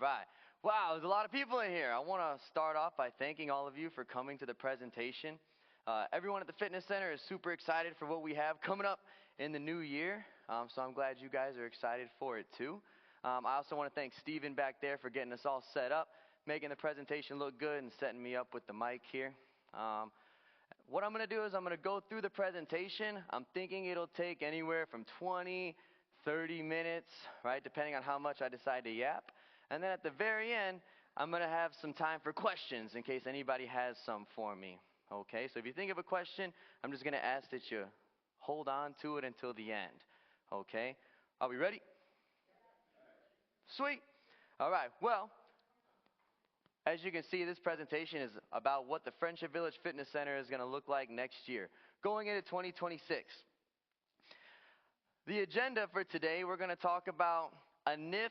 Right. Wow, there's a lot of people in here. I want to start off by thanking all of you for coming to the presentation. Everyone at the fitness center is super excited for what we have coming up in the new year. So I'm glad you guys are excited for it too. I also want to thank Steven back there for getting us all set up, making the presentation look good and setting me up with the mic here. What I'm going to do is I'm going to go through the presentation. I'm thinking it'll take anywhere from 20, 30 minutes, right, depending on how much I decide to yap. And then at the very end, I'm going to have some time for questions in case anybody has some for me. Okay, so if you think of a question, I'm just going to ask that you hold on to it until the end. Okay, are we ready? Sweet. All right, well, as you can see, this presentation is about what the Friendship Village Fitness Center is going to look like next year, going into 2026. The agenda for today, we're going to talk about a NIFS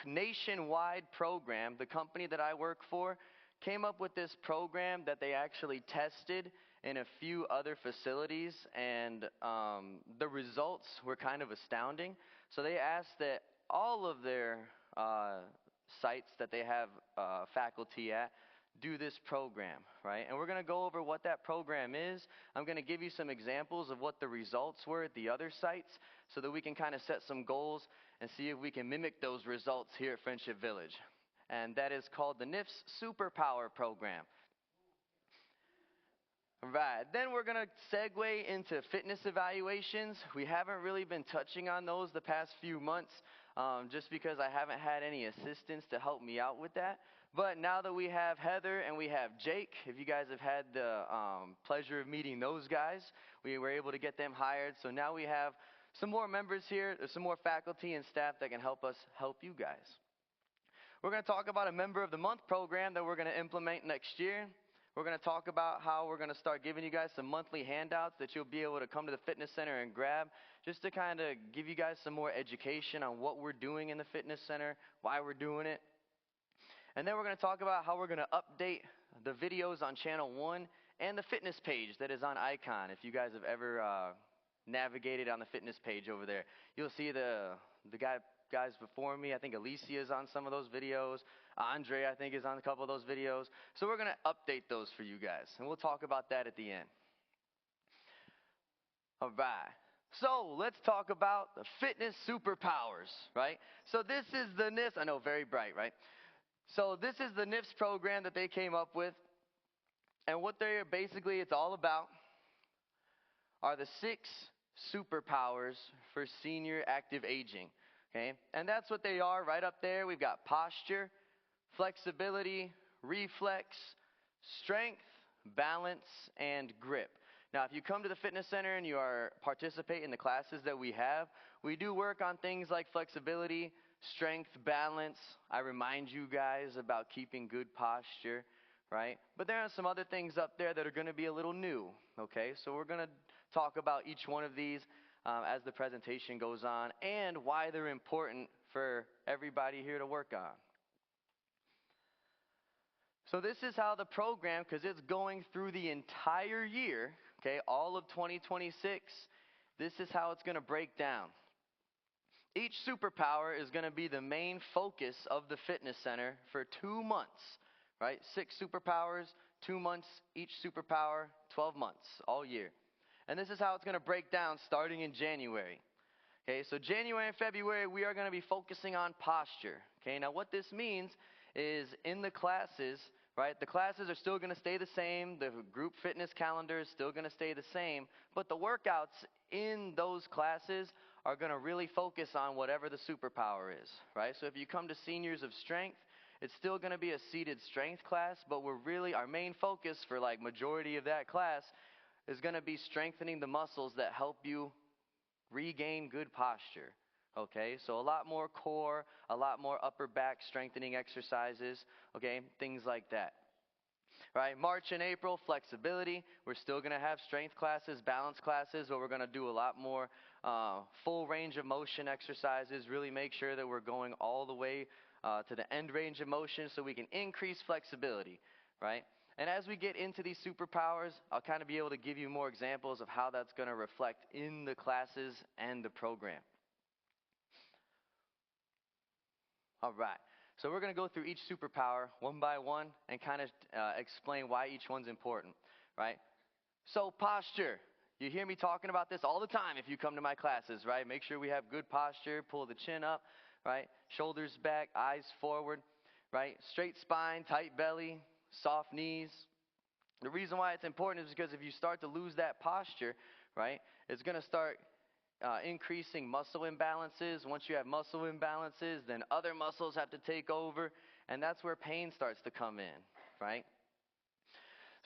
nationwide program. The company that I work for came up with this program that they actually tested in a few other facilities, and the results were kind of astounding. So they asked that all of their sites that they have faculty at do this program, right? And we're going to go over what that program is. I'm going to give you some examples of what the results were at the other sites so that we can kind of set some goals and see if we can mimic those results here at Friendship Village. And that is called the NIFS Superpower program. Right, then we're going to segue into fitness evaluations. We haven't really been touching on those the past few months just because I haven't had any assistants to help me out with that. But now that we have Heather and we have Jake, if you guys have had the pleasure of meeting those guys, we were able to get them hired. So now we have some more members here, there's some more faculty and staff that can help us help you guys. We're going to talk about a Member of the Month program that we're going to implement next year. We're going to talk about how we're going to start giving you guys some monthly handouts that you'll be able to come to the fitness center and grab just to kind of give you guys some more education on what we're doing in the fitness center, why we're doing it. And then we're going to talk about how we're going to update the videos on Channel 1 and the fitness page that is on Icon. If you guys have ever navigated on the fitness page over there, you'll see the guys before me. I think Alicia is on some of those videos. Andre, I think, is on a couple of those videos. So we're going to update those for you guys, and we'll talk about that at the end. All right. So let's talk about the fitness superpowers, right? So this is the NIFS. I know, very bright, right? So this is the NIFS program that they came up with, and what they're basically it's all about are the 6 superpowers for senior active aging. Okay, and that's what they are right up there. We've got posture, flexibility, reflex, strength, balance, and grip. Now, if you come to the fitness center and you are participate in the classes that we have, we do work on things like flexibility, strength, balance. I remind you guys about keeping good posture, right? But there are some other things up there that are going to be a little new, okay? So we're going to talk about each one of these as the presentation goes on and why they're important for everybody here to work on. So this is how the program, because it's going through the entire year, okay, all of 2026, this is how it's going to break down. Each superpower is going to be the main focus of the fitness center for 2 months, right? 6 superpowers, 2 months, each superpower, 12 months, all year. And this is how it's going to break down starting in January. Okay, so January and February, we are going to be focusing on posture. Okay, now what this means is in the classes, right, the classes are still going to stay the same. The group fitness calendar is still going to stay the same. But the workouts in those classes are going to really focus on whatever the superpower is, right? So if you come to Seniors of Strength, it's still going to be a seated strength class, but our main focus for like majority of that class is going to be strengthening the muscles that help you regain good posture. Okay, so a lot more core, a lot more upper back strengthening exercises, okay, things like that. Right, March and April, flexibility. We're still going to have strength classes, balance classes, but we're going to do a lot more full range of motion exercises, really make sure that we're going all the way to the end range of motion so we can increase flexibility, right? And as we get into these superpowers, I'll kind of be able to give you more examples of how that's going to reflect in the classes and the program. All right. So we're going to go through each superpower one by one and kind of explain why each one's important, right? So posture. You hear me talking about this all the time if you come to my classes, right? Make sure we have good posture, pull the chin up, right? Shoulders back, eyes forward, right? Straight spine, tight belly, soft knees. The reason why it's important is because if you start to lose that posture, right, it's going to start increasing muscle imbalances. Once you have muscle imbalances, then other muscles have to take over, and that's where pain starts to come in, right?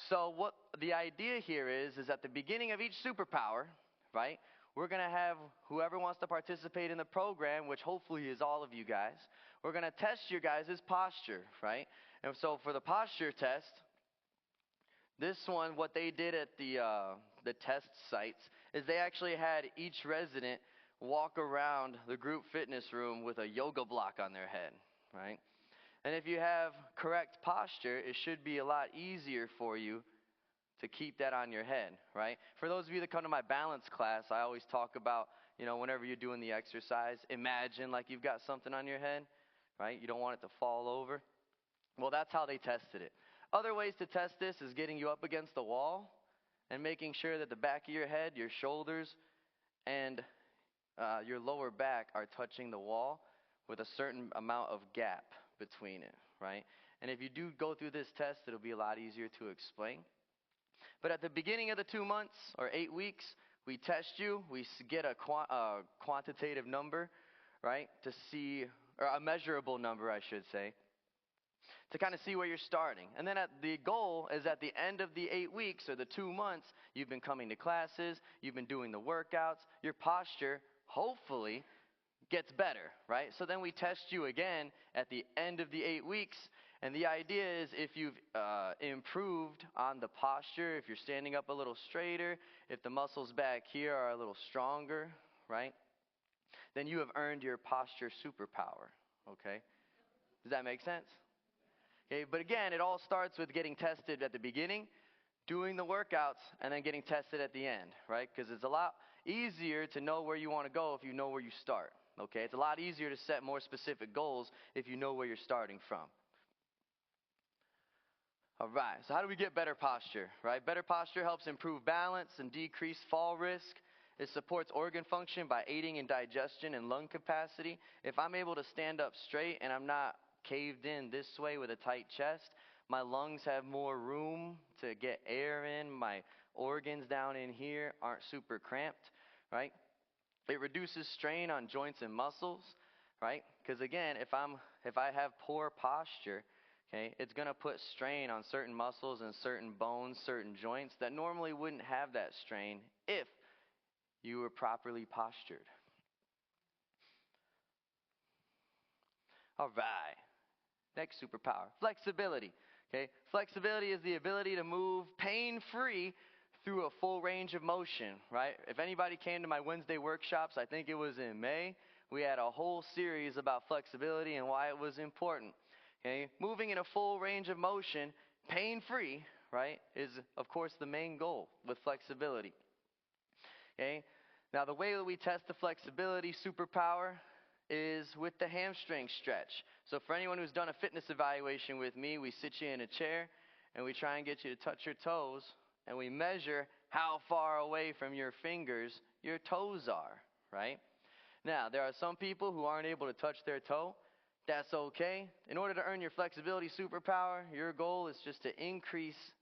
So what the idea here is at the beginning of each superpower, right, we're going to have whoever wants to participate in the program, which hopefully is all of you guys, we're going to test your guys' posture, right? And so for the posture test, this one, what they did at the test sites is they actually had each resident walk around the group fitness room with a yoga block on their head, right? And if you have correct posture, it should be a lot easier for you to keep that on your head, right? For those of you that come to my balance class, I always talk about, whenever you're doing the exercise, imagine like you've got something on your head, right? You don't want it to fall over. Well, that's how they tested it. Other ways to test this is getting you up against the wall and making sure that the back of your head, your shoulders, and your lower back are touching the wall with a certain amount of gap between it, right? And if you do go through this test, it'll be a lot easier to explain. But at the beginning of the 2 months or 8 weeks, we test you. We get a quantitative number, right, to see, or a measurable number, I should say, to kind of see where you're starting. And then the goal is at the end of the 8 weeks or the 2 months, you've been coming to classes, you've been doing the workouts, your posture hopefully gets better, right? So then we test you again at the end of the 8 weeks. And the idea is if you've improved on the posture, if you're standing up a little straighter, if the muscles back here are a little stronger, right? Then you have earned your posture superpower, okay? Does that make sense? Okay, but again, it all starts with getting tested at the beginning, doing the workouts, and then getting tested at the end, right? Because it's a lot easier to know where you want to go if you know where you start, okay? It's a lot easier to set more specific goals if you know where you're starting from. All right, so how do we get better posture, right? Better posture helps improve balance and decrease fall risk. It supports organ function by aiding in digestion and lung capacity. If I'm able to stand up straight and I'm not caved in this way with a tight chest, my lungs have more room to get air in. My organs down in here aren't super cramped, right? It reduces strain on joints and muscles, right? Because again, if I have poor posture, okay, it's going to put strain on certain muscles and certain bones, certain joints that normally wouldn't have that strain if you were properly postured. All right. Next superpower, flexibility. Okay, flexibility is the ability to move pain-free through a full range of motion, right? If anybody came to my Wednesday workshops, I think it was in May, we had a whole series about flexibility and why it was important. Okay, moving in a full range of motion, pain-free, right, is of course the main goal with flexibility. Okay, now the way that we test the flexibility superpower is with the hamstring stretch. So for anyone who's done a fitness evaluation with me, we sit you in a chair and we try and get you to touch your toes and we measure how far away from your fingers your toes are, right? Now, there are some people who aren't able to touch their toe. That's okay. In order to earn your flexibility superpower, your goal is just to increase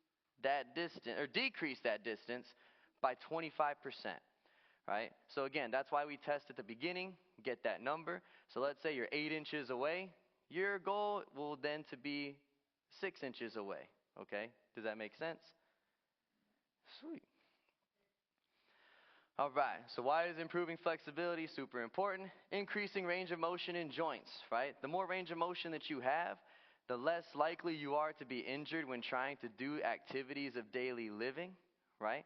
that distance or decrease that distance by 25%. Right? So again, that's why we test at the beginning, get that number. So let's say you're 8 inches away. Your goal will then to be 6 inches away. Okay? Does that make sense? Sweet. All right. So why is improving flexibility super important? Increasing range of motion in joints, right? The more range of motion that you have, the less likely you are to be injured when trying to do activities of daily living, right?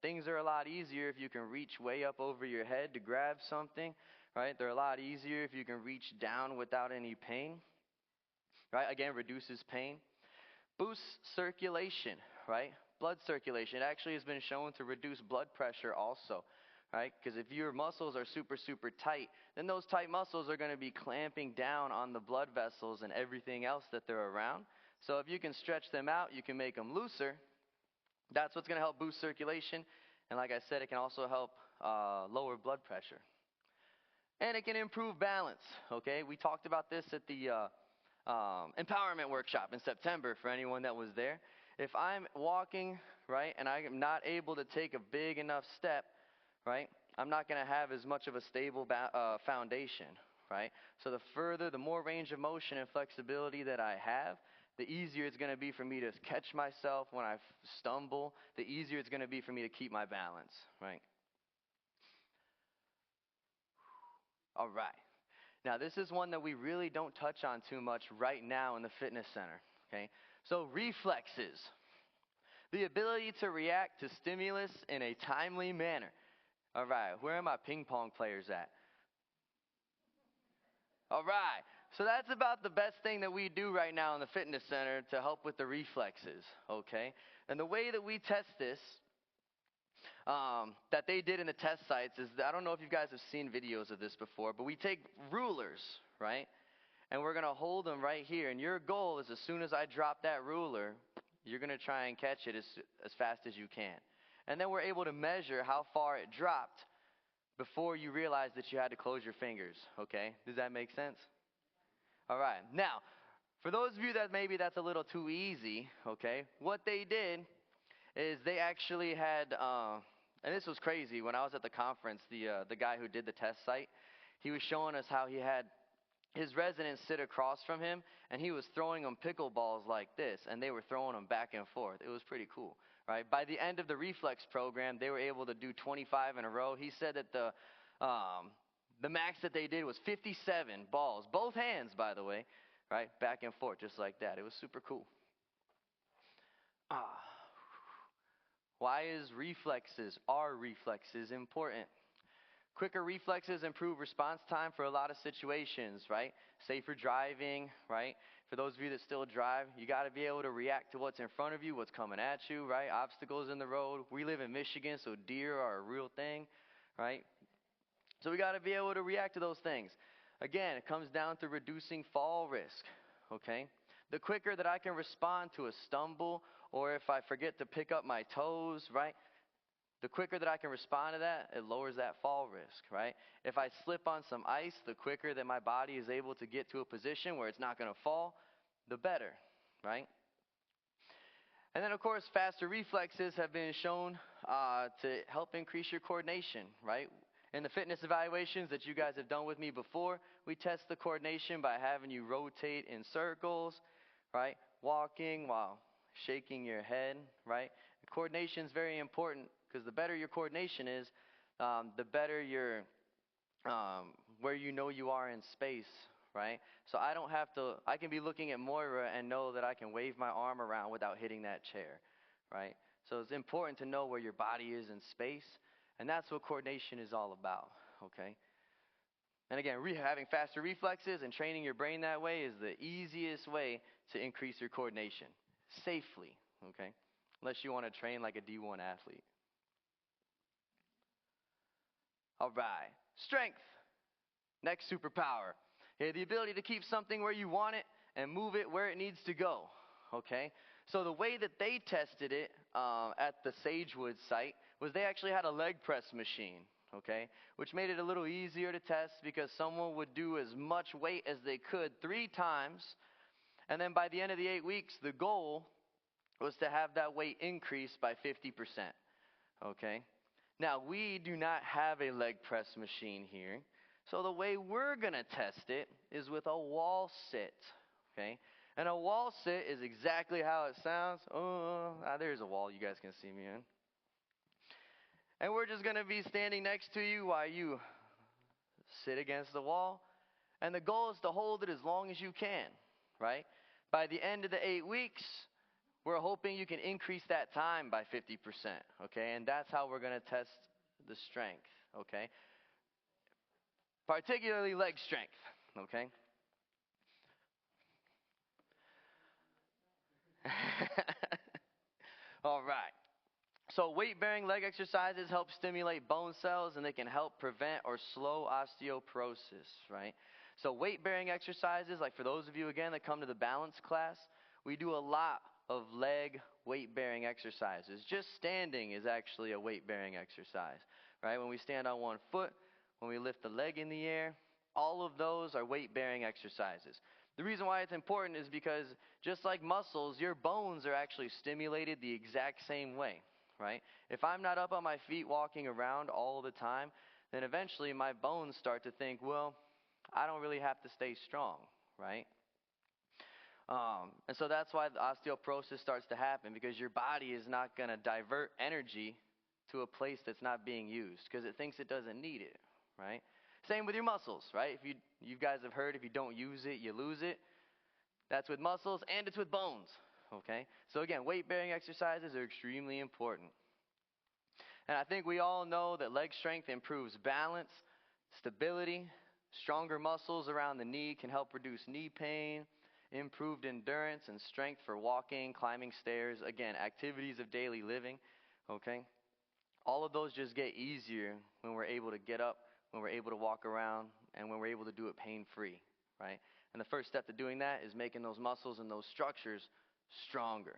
Things are a lot easier if you can reach way up over your head to grab something, right? They're a lot easier if you can reach down without any pain, right? Again, reduces pain. Boosts circulation, right? Blood circulation. It actually has been shown to reduce blood pressure also, right? Because if your muscles are super, super tight, then those tight muscles are going to be clamping down on the blood vessels and everything else that they're around. So if you can stretch them out, you can make them looser. That's what's going to help boost circulation. And like I said, it can also help lower blood pressure. And it can improve balance, okay? We talked about this at the empowerment workshop in September for anyone that was there. If I'm walking, right, and I'm not able to take a big enough step, right, I'm not going to have as much of a stable foundation, right? So the more range of motion and flexibility that I have, the easier it's going to be for me to catch myself when I stumble, the easier it's going to be for me to keep my balance, right? All right. Now, this is one that we really don't touch on too much right now in the fitness center, okay? So reflexes, the ability to react to stimulus in a timely manner. All right, where are my ping pong players at? All right, so that's about the best thing that we do right now in the fitness center to help with the reflexes, okay? And the way that we test this, that they did in the test sites is, I don't know if you guys have seen videos of this before, but we take rulers, right? And we're going to hold them right here. And your goal is as soon as I drop that ruler, you're going to try and catch it as fast as you can. And then we're able to measure how far it dropped before you realize that you had to close your fingers, okay? Does that make sense? All right. Now, for those of you that maybe that's a little too easy, okay, what they did is they actually had, and this was crazy, when I was at the conference, the guy who did the test site, he was showing us how he had his residents sit across from him, and he was throwing them pickleballs like this, and they were throwing them back and forth. It was pretty cool, right? By the end of the reflex program, they were able to do 25 in a row. He said that the max that they did was 57 balls, both hands, by the way, right? Back and forth, just like that. It was super cool. Why is our reflexes important? Quicker reflexes improve response time for a lot of situations, right? Safer driving, right? For those of you that still drive, you got to be able to react to what's in front of you, what's coming at you, right? Obstacles in the road. We live in Michigan, so deer are a real thing, right? So we got to be able to react to those things. Again, it comes down to reducing fall risk, okay? The quicker that I can respond to a stumble, or if I forget to pick up my toes, right? The quicker that I can respond to that, it lowers that fall risk, right? If I slip on some ice, the quicker that my body is able to get to a position where it's not going to fall, the better, right? And then, of course, faster reflexes have been shown to help increase your coordination, right? In the fitness evaluations that you guys have done with me before, we test the coordination by having you rotate in circles, right? Walking while shaking your head, right? Coordination is very important because the better your coordination is, the better your where you know you are in space, right? So I can be looking at Moira and know that I can wave my arm around without hitting that chair, right? So it's important to know where your body is in space, and that's what coordination is all about, okay? And again, having faster reflexes and training your brain that way is the easiest way to increase your coordination safely, okay? Unless you want to train like a D1 athlete. All right, strength. Next superpower. Okay, the ability to keep something where you want it and move it where it needs to go, okay? So the way that they tested it at the Sagewood site was they actually had a leg press machine, okay? Which made it a little easier to test because someone would do as much weight as they could 3 times, and then by the end of the 8 weeks, the goal was to have that weight increase by 50%, okay? Now, we do not have a leg press machine here, so the way we're going to test it is with a wall sit, okay? And a wall sit is exactly how it sounds. There's a wall you guys can see me in. And we're just going to be standing next to you while you sit against the wall. And the goal is to hold it as long as you can, right? By the end of the 8 weeks, we're hoping you can increase that time by 50%, okay? And that's how we're going to test the strength, okay? Particularly leg strength, okay? All right. So weight-bearing leg exercises help stimulate bone cells, and they can help prevent or slow osteoporosis, right? So weight-bearing exercises, like for those of you, again, that come to the balance class, we do a lot of leg weight-bearing exercises. Just standing is actually a weight-bearing exercise, right? When we stand on one foot, when we lift the leg in the air, all of those are weight-bearing exercises. The reason why it's important is because just like muscles, your bones are actually stimulated the exact same way, right? If I'm not up on my feet walking around all the time, then eventually my bones start to think, well, I don't really have to stay strong, right? And so that's why the osteoporosis starts to happen, because your body is not going to divert energy to a place that's not being used because it thinks it doesn't need it, right? Same with your muscles, right? If you guys have heard, if you don't use it, you lose it. That's with muscles, and it's with bones, okay? So again, weight-bearing exercises are extremely important. And I think we all know that leg strength improves balance, stability. Stronger muscles around the knee can help reduce knee pain, improved endurance and strength for walking, climbing stairs, again, activities of daily living, okay? All of those just get easier when we're able to get up, when we're able to walk around, and when we're able to do it pain-free, right? And the first step to doing that is making those muscles and those structures stronger.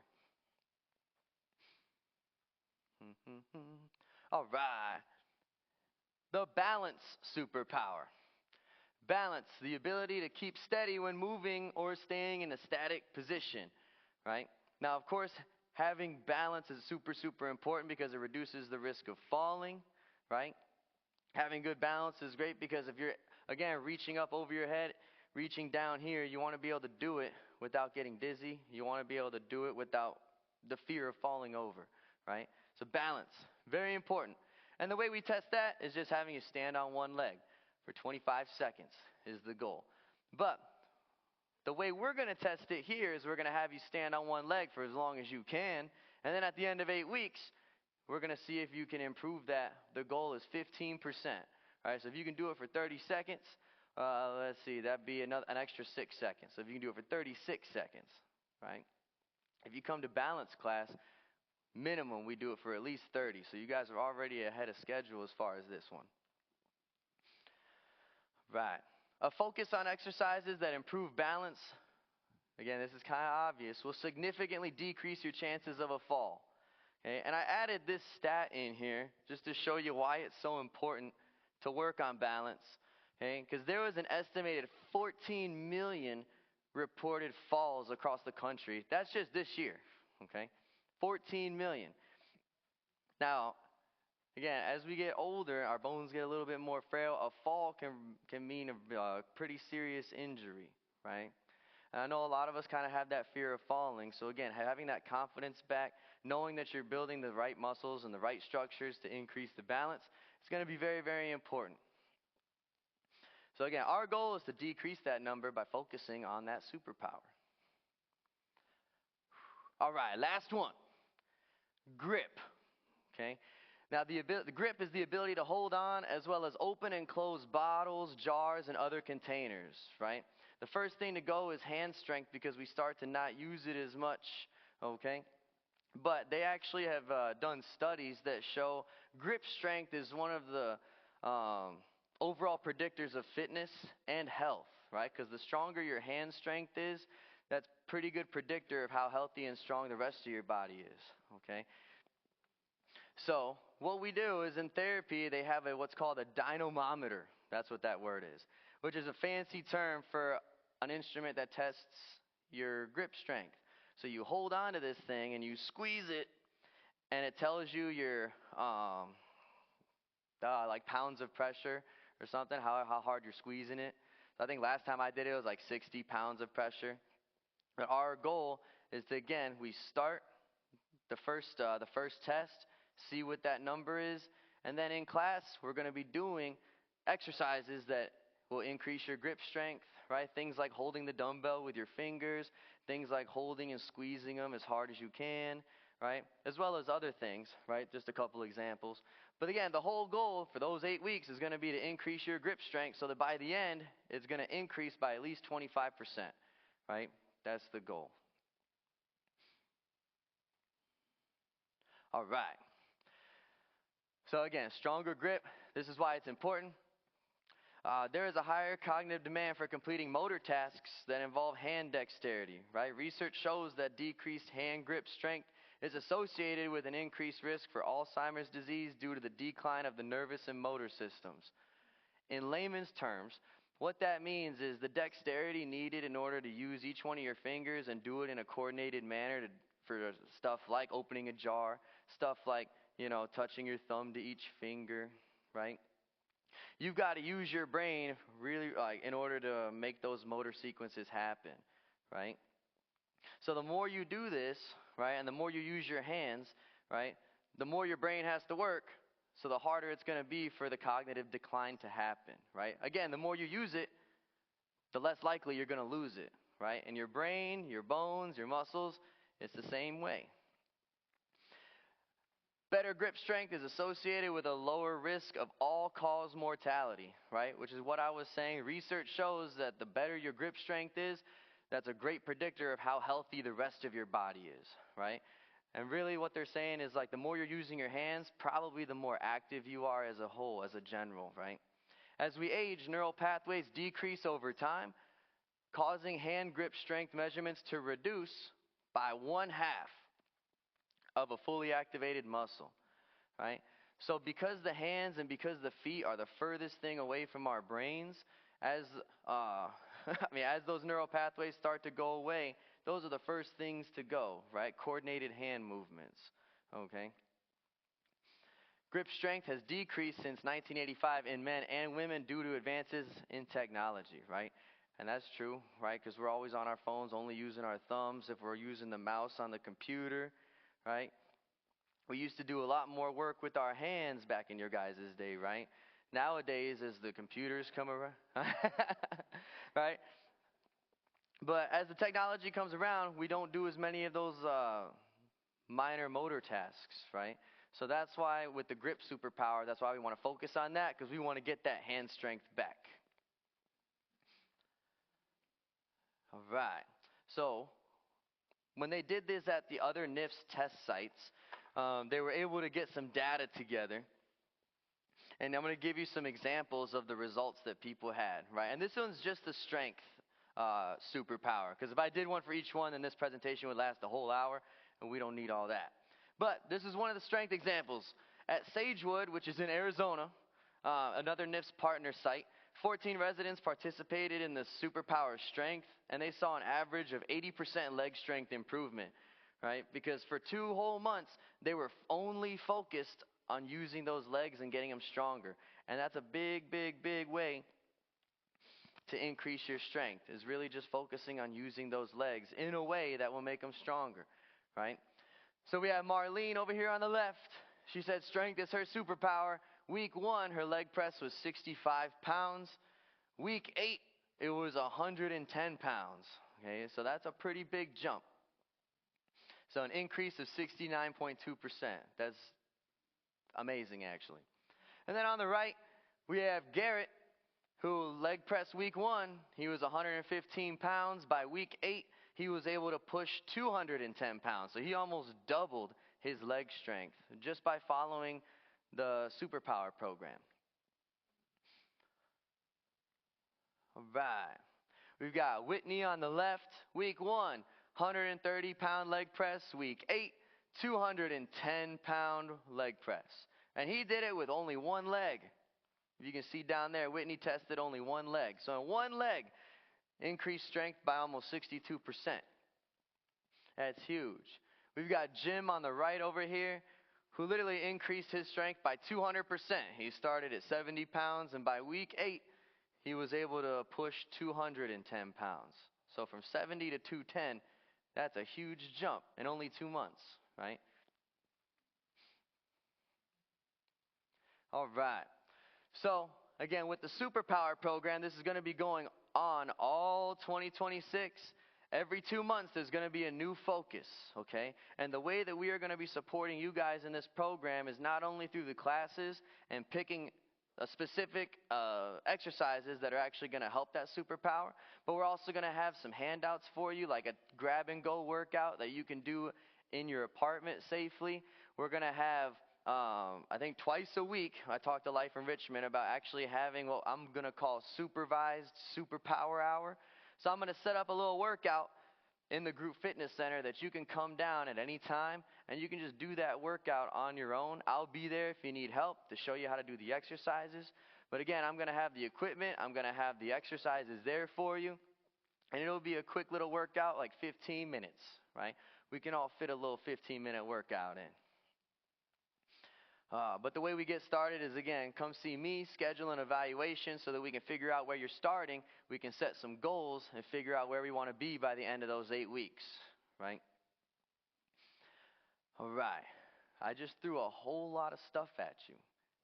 All right. The balance superpower. Balance, the ability to keep steady when moving or staying in a static position, right? Now, of course, having balance is super, super important because it reduces the risk of falling, right? Having good balance is great because if you're, again, reaching up over your head, reaching down here, you want to be able to do it without getting dizzy. You want to be able to do it without the fear of falling over, right? So balance, very important. And the way we test that is just having you stand on one leg for 25 seconds is the goal. But the way we're going to test it here is we're going to have you stand on one leg for as long as you can. And then at the end of 8 weeks, we're going to see if you can improve that. The goal is 15%. All right, so if you can do it for 30 seconds, let's see, that'd be an extra 6 seconds. So if you can do it for 36 seconds, right? If you come to balance class, minimum we do it for at least 30. So you guys are already ahead of schedule as far as this one. Right. A focus on exercises that improve balance, again, this is kind of obvious, will significantly decrease your chances of a fall. Okay? And I added this stat in here just to show you why it's so important to work on balance. Okay? Because there was an estimated 14 million reported falls across the country. That's just this year. Okay? 14 million. Now, again, as we get older, our bones get a little bit more frail. A fall can mean a pretty serious injury, right? And I know a lot of us kind of have that fear of falling. So again, having that confidence back, knowing that you're building the right muscles and the right structures to increase the balance, it's going to be very, very important. So again, our goal is to decrease that number by focusing on that superpower. All right, last one. Grip, okay? Now, the grip is the ability to hold on as well as open and close bottles, jars, and other containers, right? The first thing to go is hand strength because we start to not use it as much, okay? But they actually have done studies that show grip strength is one of the overall predictors of fitness and health, right? Because the stronger your hand strength is, that's a pretty good predictor of how healthy and strong the rest of your body is, okay? So what we do is in therapy, they have what's called a dynamometer. That's what that word is, which is a fancy term for an instrument that tests your grip strength. So you hold on to this thing and you squeeze it, and it tells you your like pounds of pressure or something, how hard you're squeezing it. So I think last time I did it was like 60 pounds of pressure. But our goal is to, again, we start the first test, see what that number is, and then in class we're going to be doing exercises that will increase your grip strength, right? Things like holding the dumbbell with your fingers, things like holding and squeezing them as hard as you can, right? As well as other things, right? Just a couple examples. But again, the whole goal for those 8 weeks is going to be to increase your grip strength so that by the end it's going to increase by at least 25%, right? That's the goal. All right. So again, stronger grip. This is why it's important. There is a higher cognitive demand for completing motor tasks that involve hand dexterity, right? Research shows that decreased hand grip strength is associated with an increased risk for Alzheimer's disease due to the decline of the nervous and motor systems. In layman's terms, what that means is the dexterity needed in order to use each one of your fingers and do it in a coordinated manner for stuff like opening a jar, stuff like, touching your thumb to each finger, right? You've got to use your brain really in order to make those motor sequences happen, right? So the more you do this, right, and the more you use your hands, right, the more your brain has to work, so the harder it's going to be for the cognitive decline to happen, right? Again, the more you use it, the less likely you're going to lose it, right? And your brain, your bones, your muscles, it's the same way. Better grip strength is associated with a lower risk of all-cause mortality, right? Which is what I was saying. Research shows that the better your grip strength is, that's a great predictor of how healthy the rest of your body is, right? And really what they're saying is the more you're using your hands, probably the more active you are as a whole, as a general, right? As we age, neural pathways decrease over time, causing hand grip strength measurements to reduce by 1/2 of a fully activated muscle, right? So because the hands and because the feet are the furthest thing away from our brains, as as those neural pathways start to go away, those are the first things to go, right? Coordinated hand movements, okay? Grip strength has decreased since 1985 in men and women due to advances in technology, right? And that's true, right? Because we're always on our phones, only using our thumbs. If we're using the mouse on the computer, right? We used to do a lot more work with our hands back in your guys' day, right? Nowadays, as the computers come around, right? But as the technology comes around, we don't do as many of those minor motor tasks, right? So that's why with the grip superpower, that's why we want to focus on that, because we want to get that hand strength back. All right. So when they did this at the other NIFS test sites, they were able to get some data together. And I'm going to give you some examples of the results that people had, right? And this one's just the strength superpower. Because if I did one for each one, then this presentation would last a whole hour, and we don't need all that. But this is one of the strength examples. At Sagewood, which is in Arizona, another NIFS partner site, 14 residents participated in the Superpowers strength, and they saw an average of 80% leg strength improvement, right? Because for 2 whole months, they were only focused on using those legs and getting them stronger. And that's a big, big, big way to increase your strength, is really just focusing on using those legs in a way that will make them stronger, right? So we have Marlene over here on the left. She said strength is her superpower. Week 1, her leg press was 65 pounds. Week 8, it was 110 pounds. Okay, so that's a pretty big jump. So an increase of 69.2%. That's amazing, actually. And then on the right, we have Garrett, who leg pressed week 1. He was 115 pounds. By week 8, he was able to push 210 pounds. So he almost doubled his leg strength just by following the Superpower program. All right. We've got Whitney on the left. Week 1, 130-pound leg press. Week 8, 210-pound leg press. And he did it with only one leg. You can see down there, Whitney tested only one leg. So in one leg, increased strength by almost 62%. That's huge. We've got Jim on the right over here, who literally increased his strength by 200%. He started at 70 pounds, and by week 8, he was able to push 210 pounds. So from 70 to 210, that's a huge jump in only 2 months, right? All right. So, again, with the Superpower program, this is going to be going on all 2026. Every 2 months, there's going to be a new focus, okay? And the way that we are going to be supporting you guys in this program is not only through the classes and picking specific exercises that are actually going to help that superpower, but we're also going to have some handouts for you, like a grab-and-go workout that you can do in your apartment safely. We're going to have I think twice a week, I talk to Life Enrichment about actually having what I'm going to call supervised superpower hour. So I'm going to set up a little workout in the group fitness center that you can come down at any time and you can just do that workout on your own. I'll be there if you need help to show you how to do the exercises. But again, I'm going to have the equipment. I'm going to have the exercises there for you. And it'll be a quick little workout, like 15 minutes, right? We can all fit a little 15-minute workout in. But the way we get started is, again, come see me, schedule an evaluation so that we can figure out where you're starting. We can set some goals and figure out where we want to be by the end of those 8 weeks, right? All right. I just threw a whole lot of stuff at you.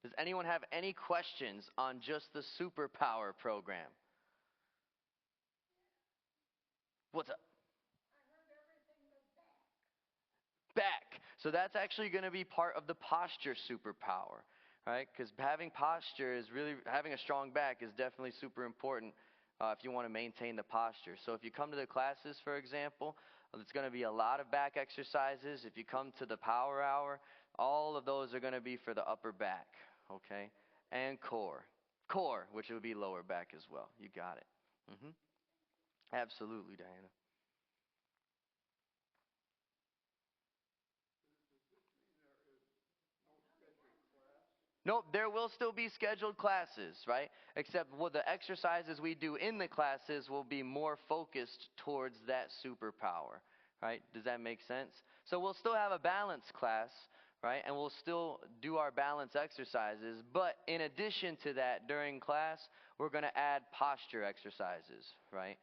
Does anyone have any questions on just the Superpower program? What's up? Back. So that's actually going to be part of the posture superpower, right? Because having posture is really, having a strong back is definitely super important if you want to maintain the posture. So if you come to the classes, for example, it's going to be a lot of back exercises. If you come to the power hour, all of those are going to be for the upper back, okay? And core. Core, which would be lower back as well. You got it. Absolutely, Diana. Nope, there will still be scheduled classes, right? Except what the exercises we do in the classes will be more focused towards that superpower, right? Does that make sense? So we'll still have a balance class, right? And we'll still do our balance exercises. But in addition to that, during class, we're going to add posture exercises, right?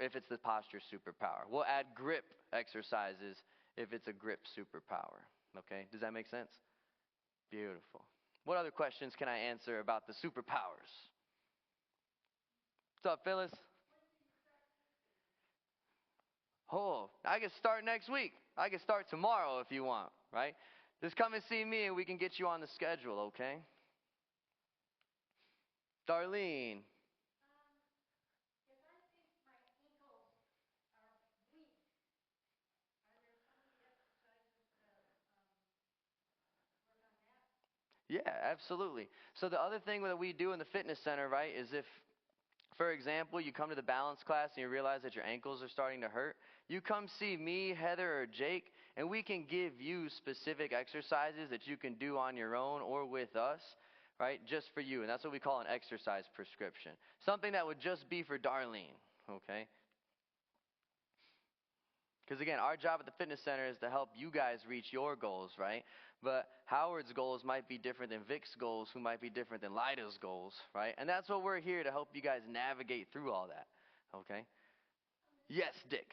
If it's the posture superpower. We'll add grip exercises if it's a grip superpower, okay? Does that make sense? Beautiful. What other questions can I answer about the superpowers? What's up, Phyllis? Oh, I can start next week. I can start tomorrow if you want, right? Just come and see me and we can get you on the schedule, okay? Darlene. Yeah, absolutely. So the other thing that we do in the fitness center, right, is if, for example, you come to the balance class and you realize that your ankles are starting to hurt, you come see me, Heather, or Jake, and we can give you specific exercises that you can do on your own or with us, right, just for you. And that's what we call an exercise prescription. Something that would just be for Darlene, okay? Because again, our job at the fitness center is to help you guys reach your goals, right? But Howard's goals might be different than Vic's goals, who might be different than Lida's goals, right? And that's what we're here to help you guys navigate through all that, okay? Yes, Dick.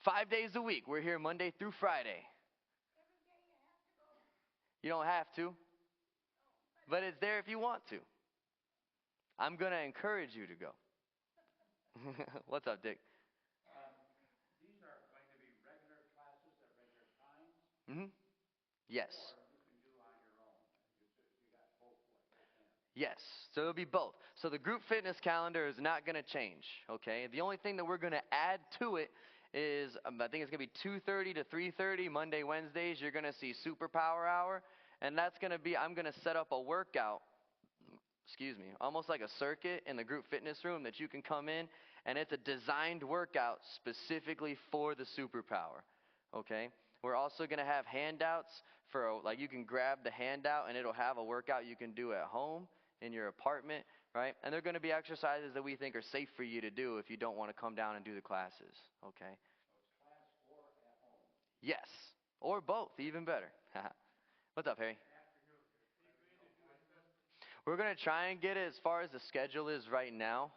5 days a week. We're here Monday through Friday. You don't have to, but it's there if you want to. I'm going to encourage you to go. What's up, Dick? These are going to be regular classes at regular times? Yes. Or you can do on your own? You got both ends. Yes, so it'll be both. So the group fitness calendar is not going to change, okay? The only thing that we're going to add to it is, I think it's going to be 2:30 to 3:30, Monday, Wednesdays, you're going to see Superpower Hour. And that's going to be, I'm going to set up a workout, almost like a circuit in the group fitness room that you can come in. And it's a designed workout specifically for the superpower, okay? We're also going to have handouts for, like, you can grab the handout and it'll have a workout you can do at home in your apartment, right? And they're going to be exercises that we think are safe for you to do if you don't want to come down and do the classes, okay? So it's class or at home? Yes, or both, even better. What's up, Harry? We're going to try and get it as far as the schedule is right now.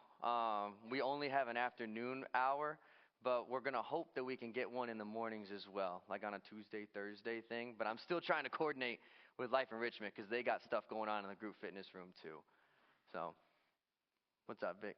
We only have an afternoon hour, but we're going to hope that we can get one in the mornings as well, like on a Tuesday, Thursday thing. But I'm still trying to coordinate with Life Enrichment because they got stuff going on in the group fitness room too. So, what's up, Vic?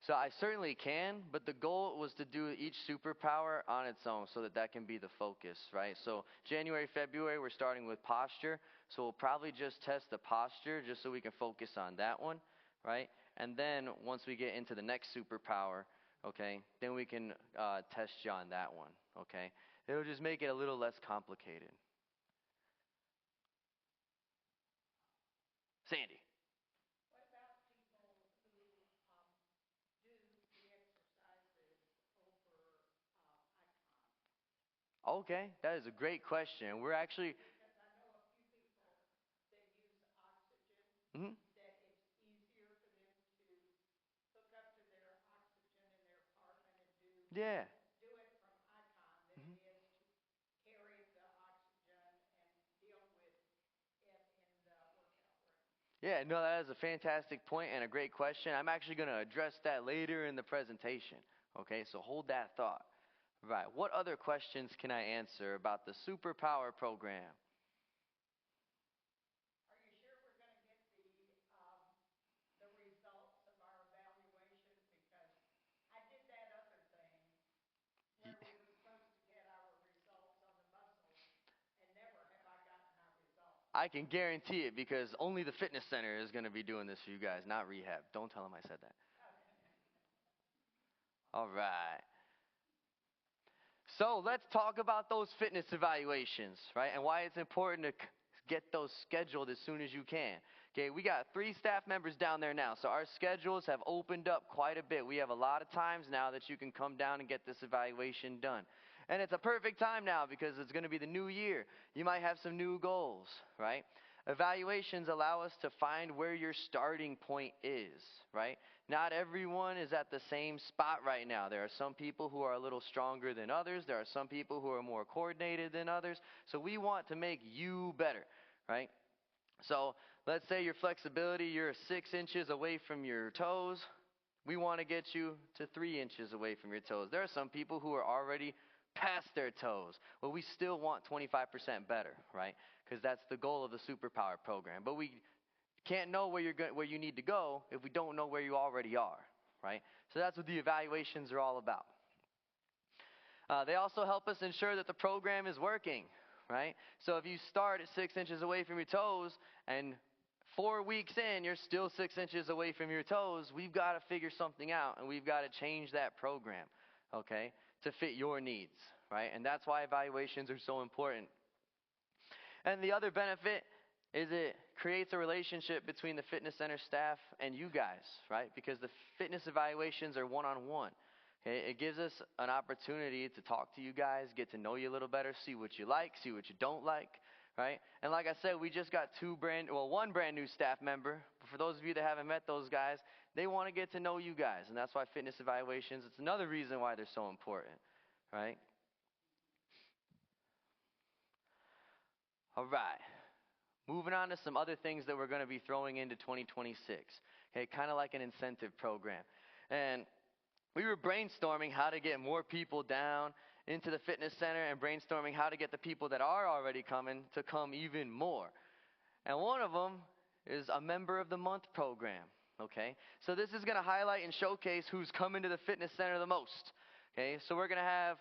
So I certainly can, but the goal was to do each superpower on its own so that that can be the focus, right? So January, February, we're starting with posture. So we'll probably just test the posture just so we can focus on that one, right? And then once we get into the next superpower, okay, then we can test you on that one, okay? It'll just make it a little less complicated. Sandy. What about people who do the exercises over icon? Okay, that is a great question. We're actually, Because I know a few people that use oxygen, mhm, that it's easier for them to hook up to their oxygen in their apartment and yeah. do it from icon than Mhm. it is to carry the oxygen and deal with it in the workout room. Yeah, no, that is a fantastic point and a great question. I'm actually going to address that later in the presentation. Okay, so hold that thought. Right. What other questions can I answer about the Superpower program? Are you sure we're going to get the results of our evaluation? Because I did that other thing where we were supposed to get our results on the muscles, and never have I gotten our results. I can guarantee it because only the fitness center is going to be doing this for you guys, not rehab. Don't tell them I said that. All right. So let's talk about those fitness evaluations, right? And why it's important to get those scheduled as soon as you can. Okay, we got 3 staff members down there now, so our schedules have opened up quite a bit. We have a lot of times now that you can come down and get this evaluation done. And it's a perfect time now because it's going to be the new year. You might have some new goals, right? Evaluations allow us to find where your starting point is, right? Not everyone is at the same spot right now. There are some people who are a little stronger than others. There are some people who are more coordinated than others. So we want to make you better, right? So let's say your flexibility, you're 6 inches away from your toes. We want to get you to 3 inches away from your toes. There are some people who are already past their toes. Well, we still want 25% better, right? Because that's the goal of the Superpower program. But we can't know where you need to go if we don't know where you already are, right? So that's what the evaluations are all about. They also help us ensure that the program is working, right? So if you start at 6 inches away from your toes and 4 weeks in, you're still 6 inches away from your toes, we've got to figure something out and we've got to change that program, okay, to fit your needs, right? And that's why evaluations are so important. And the other benefit is it creates a relationship between the fitness center staff and you guys, right? Because the fitness evaluations are one-on-one. Okay? It gives us an opportunity to talk to you guys, get to know you a little better, see what you like, see what you don't like, right? And like I said, we just got one brand new staff member. But for those of you that haven't met those guys, they want to get to know you guys. And that's why fitness evaluations, it's another reason why they're so important, right? All right. Moving on to some other things that we're going to be throwing into 2026. Okay, kind of like an incentive program. And we were brainstorming how to get more people down into the fitness center and brainstorming how to get the people that are already coming to come even more. And one of them is a member of the month program. Okay, so this is going to highlight and showcase who's coming to the fitness center the most. Okay, so we're going to have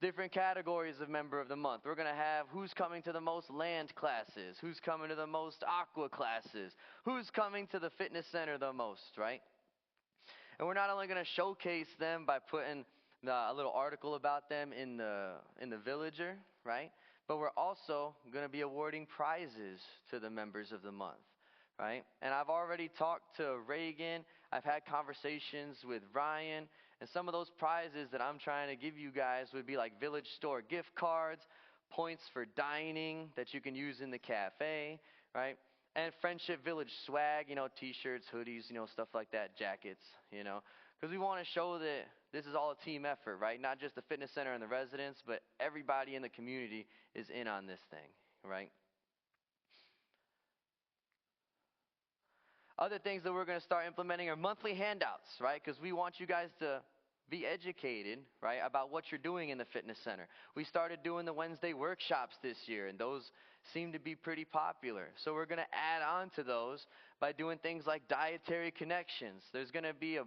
different categories of member of the month. We're going to have who's coming to the most land classes, who's coming to the most aqua classes, who's coming to the fitness center the most, right? And we're not only going to showcase them by putting a little article about them in the Villager, right? But we're also going to be awarding prizes to the members of the month, right? And I've already talked to Reagan. I've had conversations with Ryan. And some of those prizes that I'm trying to give you guys would be like Village Store gift cards, points for dining that you can use in the cafe, right? And Friendship Village swag, t-shirts, hoodies, stuff like that, jackets, because we want to show that this is all a team effort, right? Not just the fitness center and the residents, but everybody in the community is in on this thing, right? Other things that we're going to start implementing are monthly handouts, right? Because we want you guys to be educated, right, about what you're doing in the fitness center. We started doing the Wednesday workshops this year, and those seem to be pretty popular. So we're going to add on to those by doing things like dietary connections. There's going to be a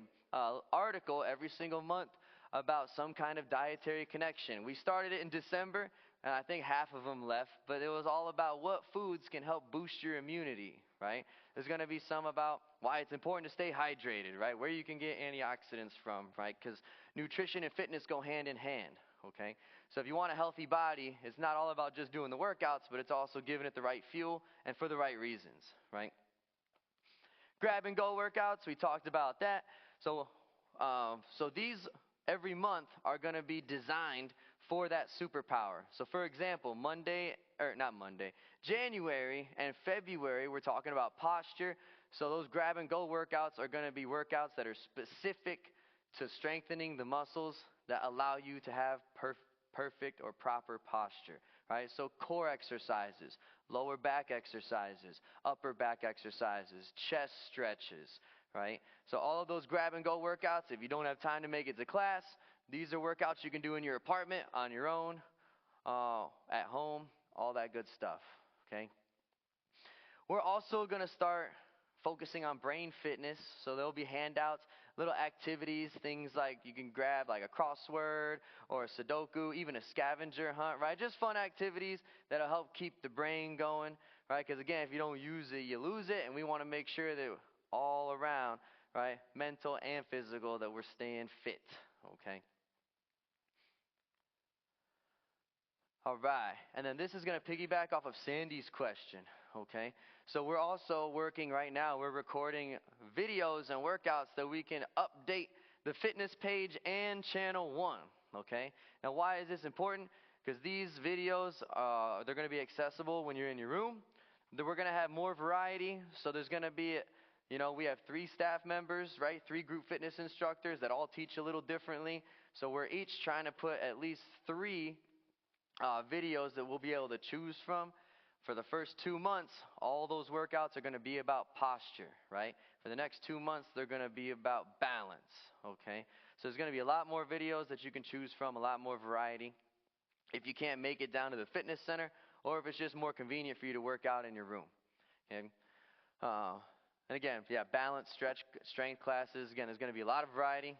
article every single month about some kind of dietary connection. We started it in December, and I think half of them left, but it was all about what foods can help boost your immunity, right? There's going to be some about why it's important to stay hydrated, right? Where you can get antioxidants from, right? Because nutrition and fitness go hand in hand, okay? So if you want a healthy body, it's not all about just doing the workouts, but it's also giving it the right fuel and for the right reasons, right? Grab and go workouts, we talked about that. So these every month are going to be designed for that superpower. So for example, January and February, we're talking about posture. So those grab and go workouts are going to be workouts that are specific to strengthening the muscles that allow you to have perfect or proper posture, right? So core exercises, lower back exercises, upper back exercises, chest stretches, right? So all of those grab and go workouts, if you don't have time to make it to class, these are workouts you can do in your apartment, on your own, at home, all that good stuff, okay? We're also going to start focusing on brain fitness. So there'll be handouts, little activities, things like you can grab like a crossword or a Sudoku, even a scavenger hunt, right? Just fun activities that'll help keep the brain going, right? Because again, if you don't use it, you lose it. And we want to make sure that all around, right, mental and physical, that we're staying fit, okay? All right, and then this is going to piggyback off of Sandy's question, okay? So we're also working right now, we're recording videos and workouts that we can update the fitness page and channel 1, okay? Now why is this important? Because these videos, they're going to be accessible when you're in your room. We're going to have more variety, so there's going to be, we have 3 staff members, right? 3 group fitness instructors that all teach a little differently. So we're each trying to put at least 3 videos that we'll be able to choose from. For the first 2 months, all those workouts are going to be about posture, right? For the next 2 months, they're going to be about balance, okay? So there's going to be a lot more videos that you can choose from, a lot more variety. If you can't make it down to the fitness center, or if it's just more convenient for you to work out in your room, okay? And again, balance, strength classes. Again, there's going to be a lot of variety.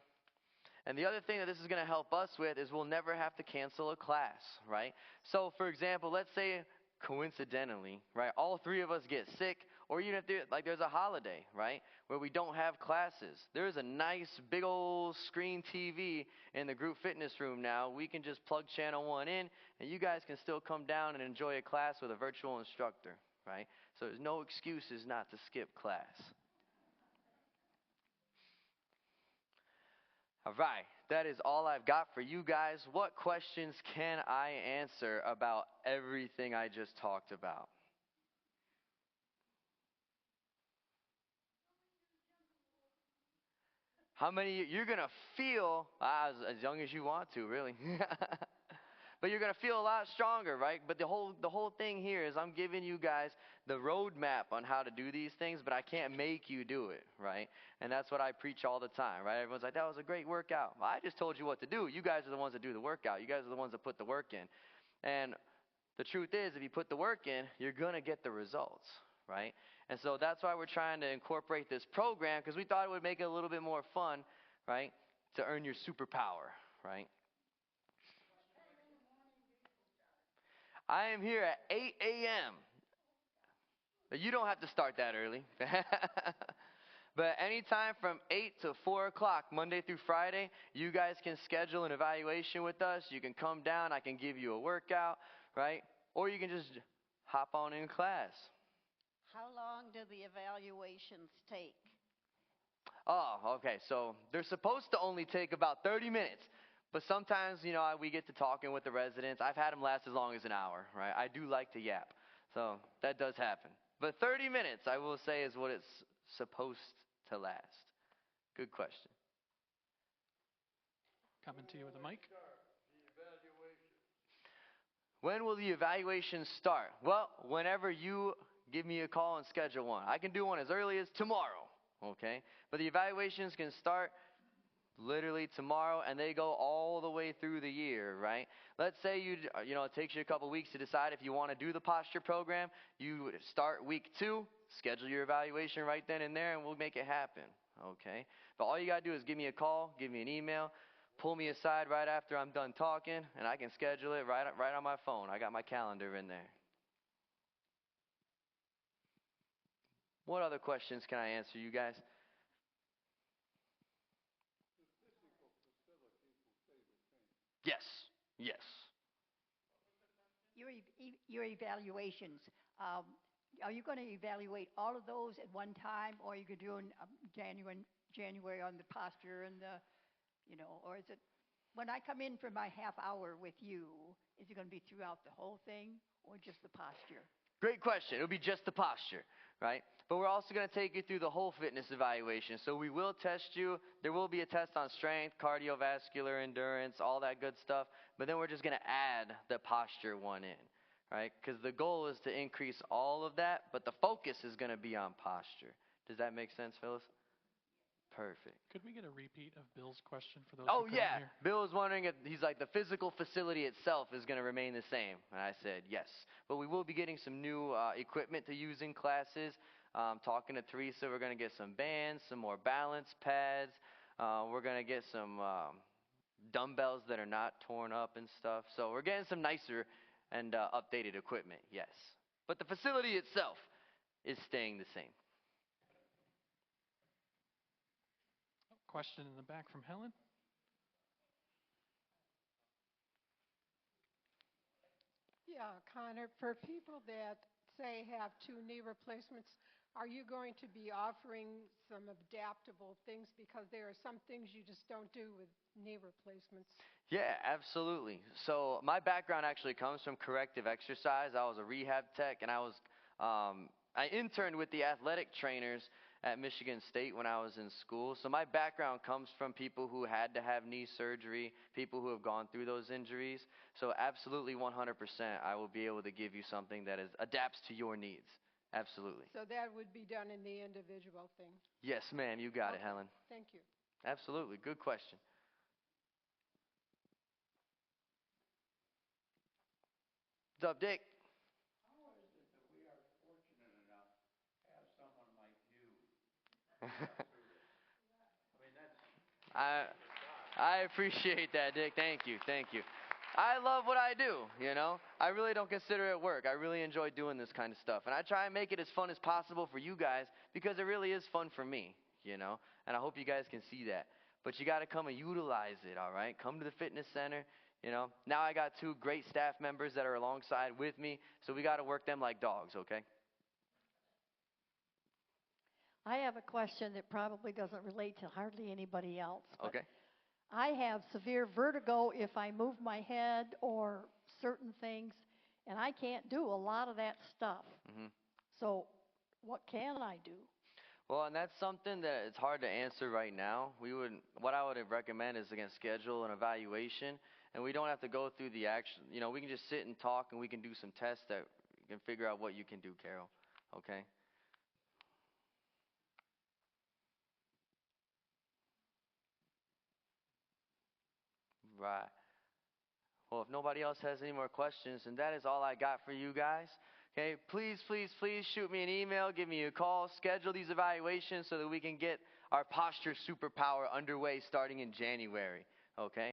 And the other thing that this is going to help us with is we'll never have to cancel a class, right? So, for example, let's say coincidentally, right, all 3 of us get sick, or even if there's a holiday, right, where we don't have classes. There's a nice big old screen TV in the group fitness room now. We can just plug channel 1 in, and you guys can still come down and enjoy a class with a virtual instructor, right? So there's no excuses not to skip class. All right, that is all I've got for you guys. What questions can I answer about everything I just talked about? How many? You're going to feel as young as you want to, really. But you're going to feel a lot stronger, right? But the whole thing here is I'm giving you guys the roadmap on how to do these things, but I can't make you do it, right? And that's what I preach all the time, right? Everyone's like, that was a great workout. Well, I just told you what to do. You guys are the ones that do the workout. You guys are the ones that put the work in. And the truth is, if you put the work in, you're going to get the results, right? And so that's why we're trying to incorporate this program, because we thought it would make it a little bit more fun, right, to earn your superpower, right? I am here at 8 a.m. You don't have to start that early. But anytime from 8 to 4 o'clock, Monday through Friday, you guys can schedule an evaluation with us. You can come down. I can give you a workout, right? Or you can just hop on in class. How long do the evaluations take? Oh, okay. So they're supposed to only take about 30 minutes. But sometimes, we get to talking with the residents. I've had them last as long as an hour, right? I do like to yap. So that does happen. But 30 minutes, I will say, is what it's supposed to last. Good question. Coming to you with a mic. When will the evaluation start? Well, whenever you give me a call and schedule one. I can do one as early as tomorrow, okay? But the evaluations can start literally tomorrow, and they go all the way through the year, right? Let's say it takes you a couple weeks to decide if you want to do the posture program. You start week 2, schedule your evaluation right then and there, and we'll make it happen, okay? But all you got to do is give me a call, give me an email, pull me aside right after I'm done talking, and I can schedule it right on my phone. I got my calendar in there. What other questions can I answer, you guys? Yes, yes. Your evaluations, are you going to evaluate all of those at one time, or are you doing January on the posture and the, or is it, when I come in for my half hour with you, is it going to be throughout the whole thing or just the posture? Great question. It'll be just the posture, right? But we're also going to take you through the whole fitness evaluation. So we will test you. There will be a test on strength, cardiovascular endurance, all that good stuff. But then we're just going to add the posture one in, right? Because the goal is to increase all of that, but the focus is going to be on posture. Does that make sense, Phyllis? Perfect. Could we get a repeat of Bill's question for those Oh, who couldn't yeah. hear? Bill was wondering if, he's like, the physical facility itself is going to remain the same. And I said, yes. But we will be getting some new equipment to use in classes. Talking to Teresa, we're going to get some bands, some more balance pads. We're going to get some dumbbells that are not torn up and stuff. So we're getting some nicer and updated equipment, yes. But the facility itself is staying the same. Question in the back from Helen. Yeah, Connor, for people that say have 2 knee replacements, are you going to be offering some adaptable things? Because there are some things you just don't do with knee replacements. Yeah, absolutely. So my background actually comes from corrective exercise. I was a rehab tech, and I interned with the athletic trainers at Michigan State when I was in school. So my background comes from people who had to have knee surgery, people who have gone through those injuries. So absolutely 100%, I will be able to give you something that adapts to your needs. Absolutely. So that would be done in the individual thing? Yes, ma'am. You got it, Okay. Helen. Thank you. Absolutely. Good question. What's up, Dick? How is it that we are fortunate enough to have someone like you? I mean, that's I appreciate that, Dick. Thank you. Thank you. I love what I do, I really don't consider it work. I really enjoy doing this kind of stuff. And I try and make it as fun as possible for you guys because it really is fun for me, And I hope you guys can see that. But you got to come and utilize it, all right? Come to the fitness center, Now I got 2 great staff members that are alongside with me, so we got to work them like dogs, okay? I have a question that probably doesn't relate to hardly anybody else. Okay. I have severe vertigo if I move my head or certain things, and I can't do a lot of that stuff. Mm-hmm. So what can I do? Well, and that's something that it's hard to answer right now. What I would recommend is, again, schedule an evaluation, and we don't have to go through the action. We can just sit and talk, and we can do some tests that can figure out what you can do, Carol. Okay? Right. Well, if nobody else has any more questions, then that is all I got for you guys. Okay, please, please, please shoot me an email, give me a call, schedule these evaluations so that we can get our posture superpower underway starting in January. Okay?